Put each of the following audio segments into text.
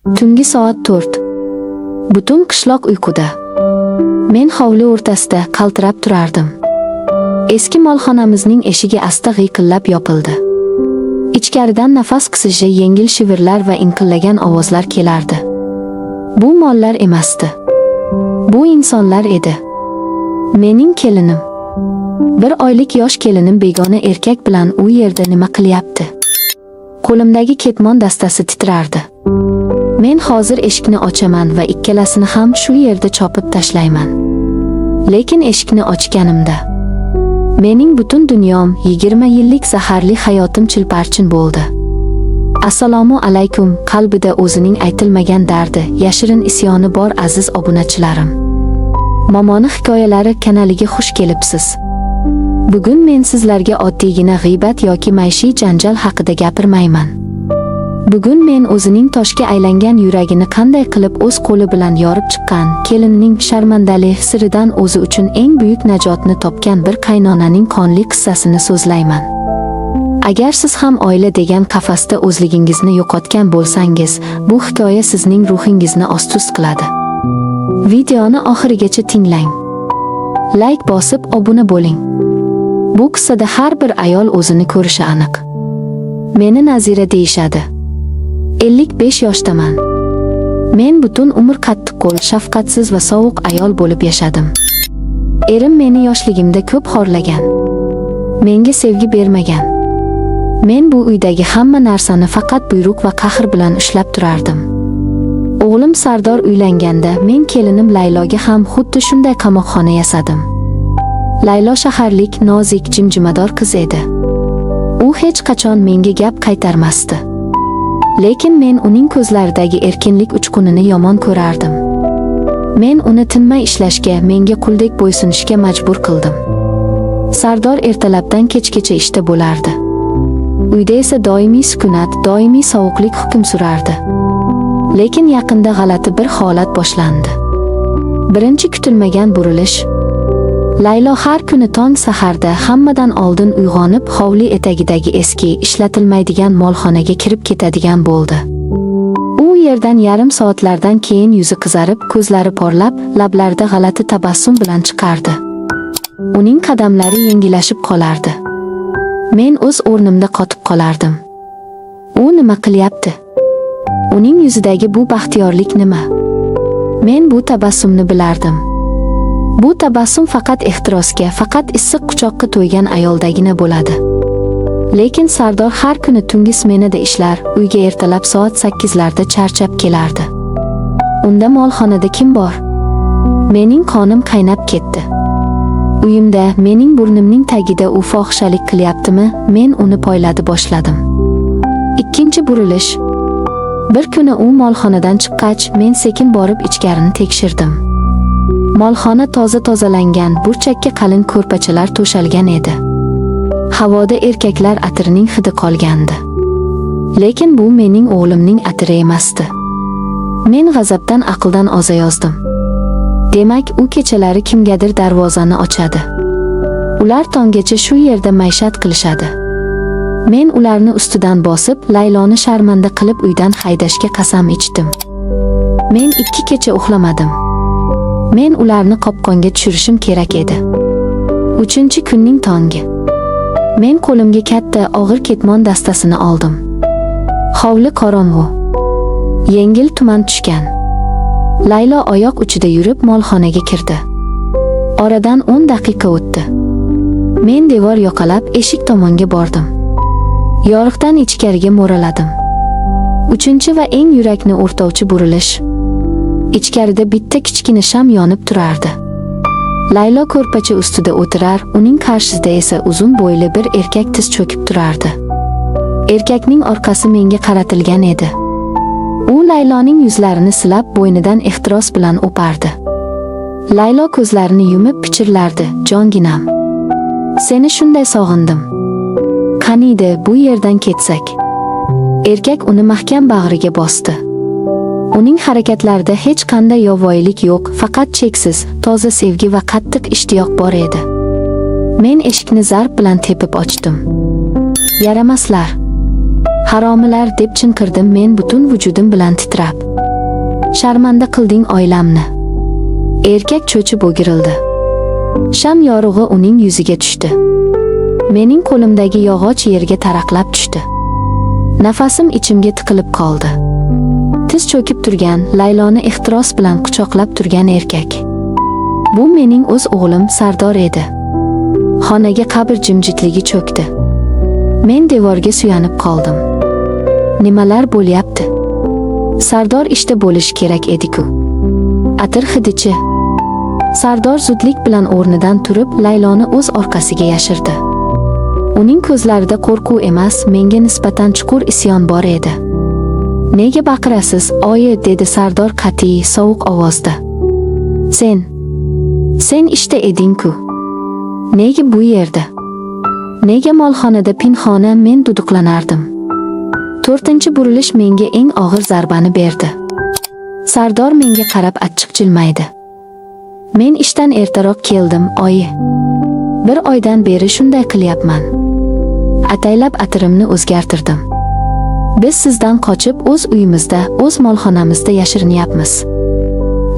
Tungi soat 4. Butun qishloq uyquda. Men hovli o'rtasida qaltirab turardim. Eski molxonamizning eshigi asta g'iyqillab yopildi. Ichkaridan nafas qisishi, yengil shivirlar va inqillagan ovozlar kelardi. Bu mollar emasdi. Bu insonlar edi. Mening kelinim. Bir oylik yosh kelinim begona erkak bilan u yerda nima qilyapti? Qo'limdagi ketmon dastasi titrardi. Men hozir eshikni ochaman va ikkalasini ham shu yerda chopib tashlayman. Lekin eshikni ochganimda mening butun dunyom, 20 yillik zaharli hayotim chilparchin bo'ldi. Assalomu alaykum, qalbida o'zining aytilmagan dardi, yashirin isyoni bor aziz obunachilarim. Momoni hikoyalari kanaliga xush kelibsiz. Bugun men sizlarga oddiygina g'iybat yoki maishiy janjal haqida gapirmayman. Bugun men o'zining toshga aylangan yuragini qanday qilib o'z qo'li bilan yorib chiqqan, kelinining sharmandalik siridan o'zi uchun eng buyuk najotni topgan bir qaynonaning qonli qissasini so'zlayman. Agar siz ham oila degan qafasda o'zligingizni yo'qotgan bo'lsangiz, bu hikoya sizning ruhingizni ost-ust qiladi. Videoni oxirigacha tinglang. Like bosib obuna bo'ling. Bu qissada har bir ayol o'zini ko'rishi aniq. Meni Nazira deyishadi. 55 yoshdaman. Men butun umr qattiqqo'l, shafqatsiz va sovuq ayol bo'lib yashadim. Erim meni yoshligimda ko'p xorlagan. Menga sevgi bermagan. Men bu uydagi hamma narsani faqat buyruq va qahr bilan ushlab turardim. O'g'lim Sardor uylanganda men kelinim Layloga ham xuddi shunday qamoqxona yasadim. Laylo shaharlik, nozik, jimjimador qiz edi. U hech qachon menga gap qaytarmasdi. Lekin men uning ko'zlaridagi erkinlik uchqunini yomon ko'rardim. Men uni tinmay ishlashga, menga quldek bo'ysunishga majbur qildim. Sardor ertalabdan kechgacha ishda bo'lardi. Uyda esa doimiy sukunat, doimiy sovuqlik hukm surardi. Lekin yaqinda g'alati bir holat boshlandi. Birinchi kutilmagan burilish. Laylo har kuni tong saharda hammadan oldin uyg'onib, hovli etagidagi eski, ishlatilmaydigan molxonaga kirib ketadigan bo'ldi. U yerdan yarim soatlardan keyin yuzi qizarib, ko'zlari porlab, lablarida g'alati tabassum bilan chiqardi. Uning qadamlari yengillashib qolardi. Men o'z o'rnimda qotib qolardim. U nima qilyapti? Uning yuzidagi bu baxtiyorlik nima? Men bu tabassumni bilardim. Bu tabassum faqat ehtirosga, faqat issiq quchoqqa to'ygan ayoldagina bo'ladi. Lekin Sardor har kuni tungi smenada ishlar, uyga ertalab soat 8larda charchab kelardi. Unda molxonada kim bor? Mening qonim qaynab ketdi. Uyimda, mening burnimning tagida u fohishalik qilyaptimi? Men uni poyladi boshladim. Ikkinchi burilish. Bir kuni u molxonadan chiqqach, men sekin borib ichkarini tekshirdim. Molxona tozalangan, burchakka qalin ko'rpachalar to'shalgan edi. Havoda erkaklar atirining hidi qolgandi. Lekin bu mening o'g'limning atiri emasdi. Men g'azabdan aqldan ozayozdim. Demak, u kechalari kimgadir darvozani ochadi. Ular tonggacha shu yerda maishat qilishadi. Men ularni ustidan bosib, Layloni sharmanda qilib uydan haydashga qasam ichdim. Men 2 kecha uxlamadim. Men ularni qopqonga tushirishim kerak edi. 3-kunning tongi. Men qo'limga katta, og'ir ketmon dastasini oldim. Hovli qorong'u. Yengil tuman tushgan. Laylo oyoq uchida yurib molxonaga kirdi. Oradan 10 daqiqa o'tdi. Men devor yoqalab eshik tomonga bordim. Yoriqdan ichkariga mo'raladim. 3 va eng yurakni o'rtovchi burilish. Ichkarida bitta kichkina sham yonib turardi. Laylo ko'rpacha ustida o'tirar, uning qarshisida esa uzun bo'yli bir erkak tiz cho'kib turardi. Erkakning orqasi menga qaratilgan edi. U Layloning yuzlarini silab, bo'ynidan ehtiros bilan o'pardi. Laylo ko'zlarini yumib pichirlardi, "Jonginam, seni shunday sog'indim. Qaniydi, bu yerdan ketsak?" Erkak uni mahkam bag'riga bosdi. Uning harakatlarida hech qanday yovvoyilik yo'q, faqat cheksiz, toza sevgi va qattiq ishtiyoq bor edi. Men eshikni zarb bilan tepib ochdim. "Yaramaslar. Haromilar deb chinqirdim men butun vujudim bilan titrab. Sharmanda qilding oilamni. Erkak cho'chib o'girildi. Sham yorug'i uning yuziga tushdi. Mening qo'limdagi yog'och yerga taraqlab tushdi. Nafasim ichimga tiqilib qoldi. Tiz cho'kib turgan, Layloni ehtiros bilan quchoqlab turgan erkak. Bu mening o'z o'g'lim Sardor edi. Xonaga qabr jimjitligi cho'kdi. Men devorga suyanib qoldim. Nimalar bo'lyapti? Sardor ishda bo'lish kerak edi-ku. Atir hidichi. Sardor zudlik bilan o'rnidan turib, Layloni o'z orqasiga yashirdi. Uning ko'zlarida qo'rquv emas, menga nisbatan chuqur isyon bor edi. Nega baqirasiz, oyi, dedi Sardor qat'iy, sovuq ovozda. Sen ishda eding-ku. Nega bu yerda? Nega molxonada pinhona men duduqlanardim? 4-chi burilish menga eng og'ir zarbani berdi. Sardor menga qarab achchiq jilmaydi. Men ishdan ertaroq keldim, oyi. 1 oydan beri shunday qilyapman. Ataylab atirimni o'zgartirdim. Biz sizdan qochib o'z uyimizda, o'z molxonamizda yashirinyapmiz.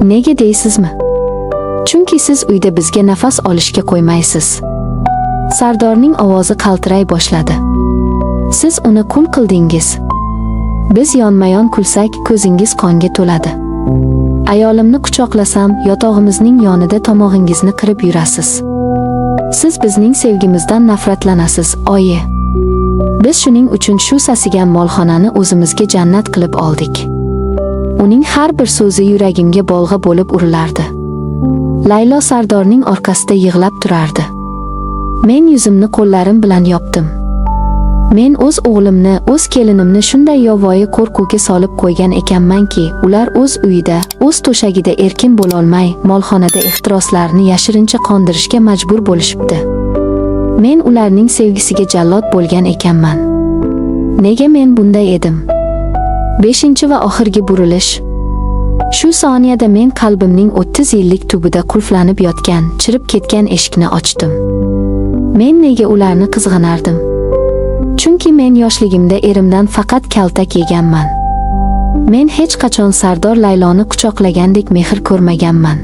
Nega deysizmi? Chunki siz uyda bizga nafas olishga qo'ymaysiz. Sardorning ovozi qaltiray boshladi. Siz uni qul qildingiz. Biz yonma-yon kulsak, ko'zingiz qonga to'ladi. Ayolimni quchoqlasam, yotog'imizning yonida tomog'ingizni qirib yurasiz. Siz bizning sevgimizdan nafratlanasiz, oyi. Biz shuning uchun shu sasigan molxonani o'zimizga jannat qilib oldik. Uning har bir so'zi yuragimga bolg'a bo'lib urilardi. Laylo Sardorning orqasida yig'lab turardi. Men yuzimni qo'llarim bilan yopdim. Men o'z o'g'limni, o'z kelinimni shunday yovvoyi qo'rquvga solib qo'ygan ekanmanki, ular o'z uyida, o'z to'shagida erkin bo'lolmay, molxonada ehtiroslarni yashirincha qondirishga majbur bo'lishibdi. Men ularning sevgisiga jallod bo'lgan ekanman. Nega men bunday edim? 5-chi va oxirgi burilish. Shu soniyada men qalbimning 30 yillik tubida qulflanib yotgan, chirib ketgan eshikni ochdim. Men nega ularni qizg'anardim? Chunki men yoshligimda erimdan faqat kaltak yeganman. Men hech qachon Sardor Layloni quchoqlagandek mehr ko'rmaganman.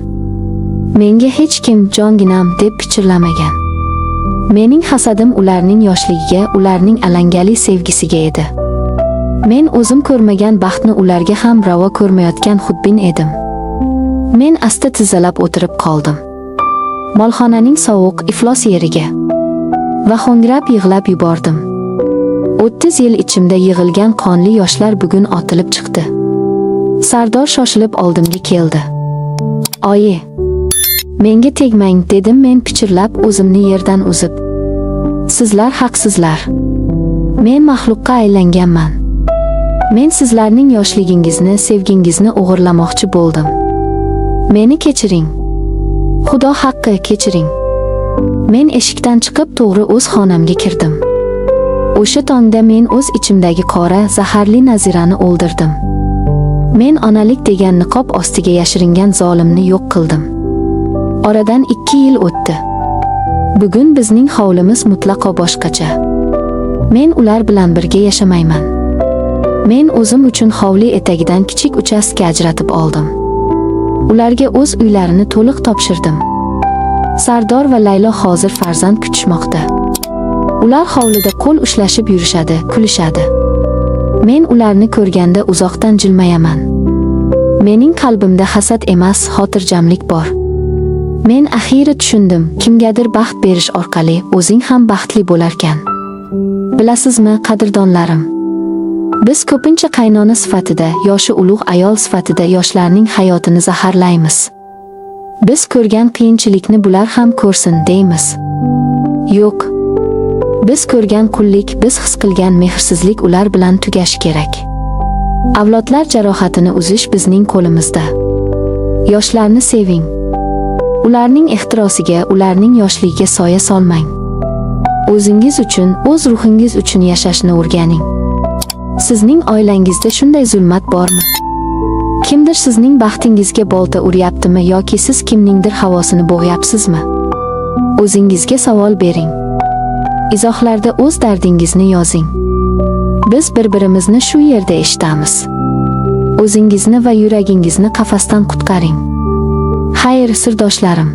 Menga hech kim jonginam deb pichirlamagan. Mening hasadim ularning yoshligiga, ularning alangali sevgisiga edi. Men o'zim ko'rmagan baxtni ularga ham ravo ko'rmayotgan xudbin edim. Men asta tizzalab o'tirib qoldim. Molxonaning sovuq, iflos yeriga va ho'ngrab yig'lab yubordim. 30 yil ichimda yig'ilgan qonli yoshlar bugun otilib chiqdi. Sardor shoshilib oldimga keldi. Oyi, menga tegmang, dedim men pichirlab o'zimni yerdan uzib. Sizlar haqsizlar. Men maxluqqa aylanganman. Men sizlarning yoshligingizni, sevgingizni o'g'irlamoqchi bo'ldim. Meni kechiring. Xudo haqqi kechiring. Men eshikdan chiqib to'g'ri o'z xonamga kirdim. O'sha tongda men o'z ichimdagi qora, zaharli Nazirani o'ldirdim. Men onalik degan niqob ostiga yashiringan zolimni yo'q qildim. Oradan 2 yil o'tdi. Bugun bizning hovlimiz mutlaqo boshqacha. Men ular bilan birga yashamayman. Men o'zim uchun hovli etagidan kichik uchastka ajratib oldim. Ularga o'z uylarini to'liq topshirdim. Sardor va Laylo hozir farzand kutishmoqda. Ular hovlida qo'l ushlashib yurishadi, kulishadi. Men ularni ko'rganda uzoqdan jilmayaman. Mening qalbimda hasad emas, xotirjamlik bor. Men axiyri tushundim, kimgadir baxt berish orqali o'zing ham baxtli bo'larkan. Bilasizmi, qadrdonlarim? Biz ko'pincha qaynona sifatida, yoshi ulug' ayol sifatida yoshlarning hayotini zaharlaymiz. Biz ko'rgan qiyinchilikni bular ham ko'rsin deymiz. Yo'q. Biz ko'rgan qullik, biz his qilgan mehrsizlik ular bilan tugashi kerak. Avlodlar jarohatini uzish bizning qo'limizda. Yoshlarni seving. Ularning ehtirosiga, ularning yoshligiga soya solmang. O'zingiz uchun, o'z ruhingiz uchun yashashni o'rganing. Sizning oilangizda shunday zulmat bormi? Kimdir sizning baxtingizga bolta uryaptimi yoki siz kimningdir havosini bo'g'yapsizmi? O'zingizga savol bering. Izohlarda o'z dardingizni yozing. Biz bir-birimizni shu yerda eshitamiz. O'zingizni va yuragingizni qafasdan qutqaring. Xayr, sirdoshlarim.